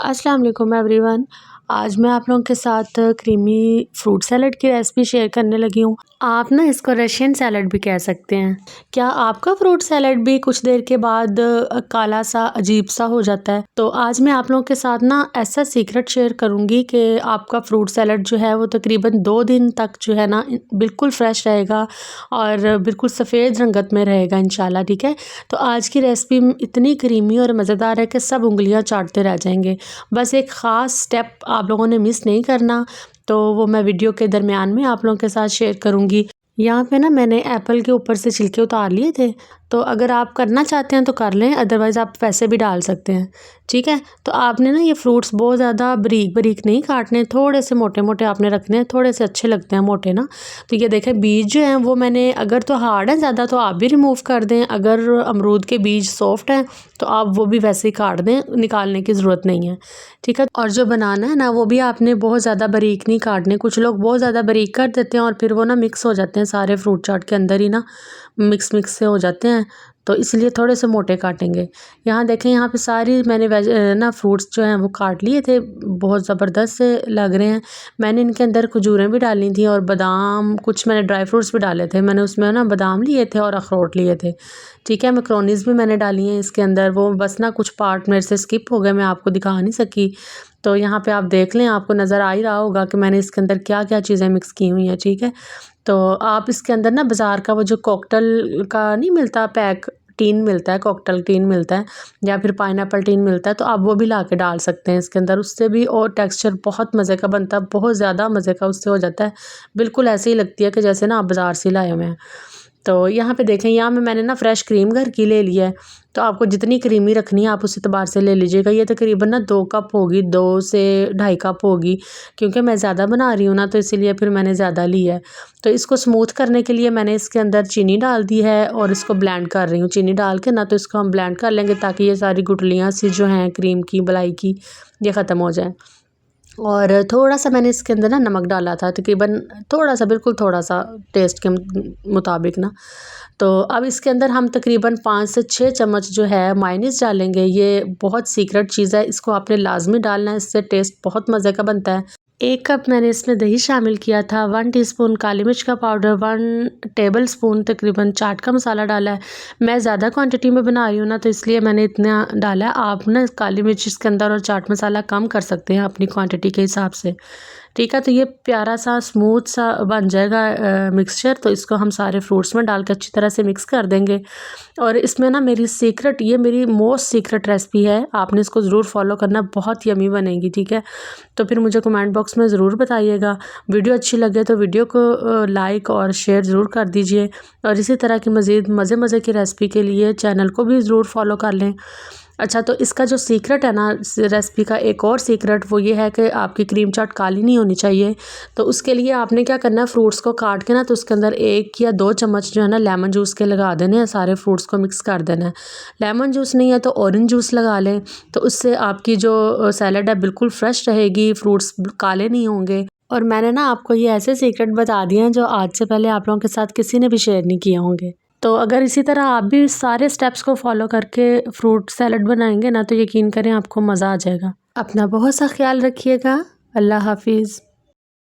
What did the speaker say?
अस्सलाम वालेकुम एवरीवन। आज मैं आप लोगों के साथ क्रीमी फ्रूट सैलड की रेसिपी शेयर करने लगी हूँ। आप ना इसको रशियन सैलड भी कह सकते हैं। क्या आपका फ्रूट सैलड भी कुछ देर के बाद काला सा अजीब सा हो जाता है? तो आज मैं आप लोगों के साथ ना ऐसा सीक्रेट शेयर करूँगी कि आपका फ्रूट सैलड जो है वो तकरीबन 2 दिन तक जो है ना बिल्कुल फ्रेश रहेगा और बिल्कुल सफ़ेद रंगत में रहेगा इंशाल्लाह। ठीक है, तो आज की रेसिपी इतनी क्रीमी और मज़ेदार है कि सब उंगलियां चाटते रह जाएंगे। बस एक ख़ास स्टेप आप लोगों ने मिस नहीं करना, तो वो मैं वीडियो के दरमियान में आप लोगों के साथ शेयर करूँगी। यहाँ पे ना मैंने एप्पल के ऊपर से छिलके उतार लिए थे, तो अगर आप करना चाहते हैं तो कर लें, अदरवाइज़ आप वैसे भी डाल सकते हैं। ठीक है, तो आपने ना ये फ्रूट्स बहुत ज़्यादा बारीक बारीक नहीं काटने, थोड़े से मोटे मोटे आपने रखने हैं, थोड़े से अच्छे लगते हैं मोटे ना। तो ये देखें बीज जो हैं वो मैंने, अगर तो हार्ड है ज़्यादा तो आप भी रिमूव कर दें, अगर अमरूद के बीज सॉफ्ट हैं तो आप वो भी वैसे ही काट दें, निकालने की ज़रूरत नहीं है। ठीक है, और जो बनाना है ना वो भी आपने बहुत ज़्यादा बारीक नहीं काटने। कुछ लोग बहुत ज़्यादा बारीक कर देते हैं और फिर वो ना मिक्स हो जाते हैं, सारे फ्रूट चाट के अंदर ही ना मिक्स मिक्स से हो जाते हैं, तो इसलिए थोड़े से मोटे काटेंगे। यहाँ देखें, यहाँ पे सारी मैंने ना फ्रूट्स जो हैं वो काट लिए थे, बहुत ज़बरदस्त से लग रहे हैं। मैंने इनके अंदर खजूरें भी डाली थी और बादाम, कुछ मैंने ड्राई फ्रूट्स भी डाले थे। मैंने उसमें ना बादाम लिए थे और अखरोट लिए थे। ठीक है, मैक्रोनीस भी मैंने डाली हैं इसके अंदर, वो बस ना कुछ पार्ट मेरे से स्किप हो गए, मैं आपको दिखा नहीं सकी। तो यहाँ पे आप देख लें, आपको नज़र आ ही रहा होगा कि मैंने इसके अंदर क्या क्या चीज़ें मिक्स की हुई हैं। ठीक है, तो आप इसके अंदर ना बाज़ार का वो जो कॉकटेल का नहीं मिलता पैक, टीन मिलता है, कॉकटेल टीन मिलता है या फिर पाइनएप्पल टीन मिलता है, तो आप वो भी ला के डाल सकते हैं इसके अंदर। उससे भी और टेक्सचर बहुत मज़े का बनता है, बहुत ज़्यादा मज़े का उससे हो जाता है। बिल्कुल ऐसे ही लगती है कि जैसे ना आप बाज़ार से लाए हुए हैं। तो यहाँ पे देखें, यहाँ में मैंने ना फ्रेश क्रीम घर की ले लिया है, तो आपको जितनी क्रीमी रखनी है आप उस एतबार से ले लीजिएगा। ये तकरीबन ना 2 कप होगी, 2 से 2.5 कप होगी, क्योंकि मैं ज़्यादा बना रही हूँ ना, तो इसीलिए फिर मैंने ज़्यादा ली है। तो इसको स्मूथ करने के लिए मैंने इसके अंदर चीनी डाल दी है और इसको ब्लेंड कर रही हूँ। चीनी डाल के ना तो इसको हम ब्लेंड कर लेंगे ताकि ये सारी गुठलियाँ सी जो हैं क्रीम की, मलाई की, ये ख़त्म हो जाए। और थोड़ा सा मैंने इसके अंदर ना नमक डाला था, तकरीबन थोड़ा सा, बिल्कुल थोड़ा सा टेस्ट के मुताबिक ना। तो अब इसके अंदर हम तकरीबन 5 से 6 चम्मच जो है मायोनीज़ डालेंगे। ये बहुत सीक्रेट चीज़ है, इसको आपने लाजमी डालना है, इससे टेस्ट बहुत मज़े का बनता है। 1 कप मैंने इसमें दही शामिल किया था, 1 टीस्पून काली मिर्च का पाउडर, 1 टेबल स्पून तकरीबन चाट का मसाला डाला है। मैं ज़्यादा क्वांटिटी में बना रही हूँ ना, तो इसलिए मैंने इतना डाला है। आप ना काली मिर्च इसके अंदर और चाट मसाला कम कर सकते हैं अपनी क्वांटिटी के हिसाब से। ठीक है, तो ये प्यारा सा स्मूथ सा बन जाएगा मिक्सचर। तो इसको हम सारे फ्रूट्स में डाल के अच्छी तरह से मिक्स कर देंगे। और इसमें ना मेरी सीक्रेट, ये मेरी मोस्ट सीक्रेट रेसिपी है, आपने इसको ज़रूर फॉलो करना, बहुत यमी बनेगी। ठीक है, तो फिर मुझे कमेंट बॉक्स में ज़रूर बताइएगा। वीडियो अच्छी लगे तो वीडियो को लाइक और शेयर ज़रूर कर दीजिए, और इसी तरह की मज़ीद मज़े की रेसिपी के लिए चैनल को भी ज़रूर फॉलो कर लें। अच्छा, तो इसका जो सीक्रेट है ना रेसिपी का, एक और सीक्रेट वो ये है कि आपकी क्रीम चाट काली नहीं होनी चाहिए। तो उसके लिए आपने क्या करना है, फ्रूट्स को काट के ना तो उसके अंदर 1 या 2 चम्मच जो है ना लेमन जूस के लगा देने हैं, सारे फ्रूट्स को मिक्स कर देना है। लेमन जूस नहीं है तो ऑरेंज जूस लगा लें, तो उससे आपकी जो सैलड है बिल्कुल फ्रेश रहेगी, फ्रूट्स काले नहीं होंगे। और मैंने ना आपको ये ऐसे सीक्रेट बता दिए हैं जो आज से पहले आप लोगों के साथ किसी ने भी शेयर नहीं किए होंगे। तो अगर इसी तरह आप भी सारे स्टेप्स को फॉलो करके फ्रूट सैलड बनाएंगे ना, तो यकीन करें आपको मज़ा आ जाएगा। अपना बहुत सा ख्याल रखिएगा। अल्लाह हाफिज़।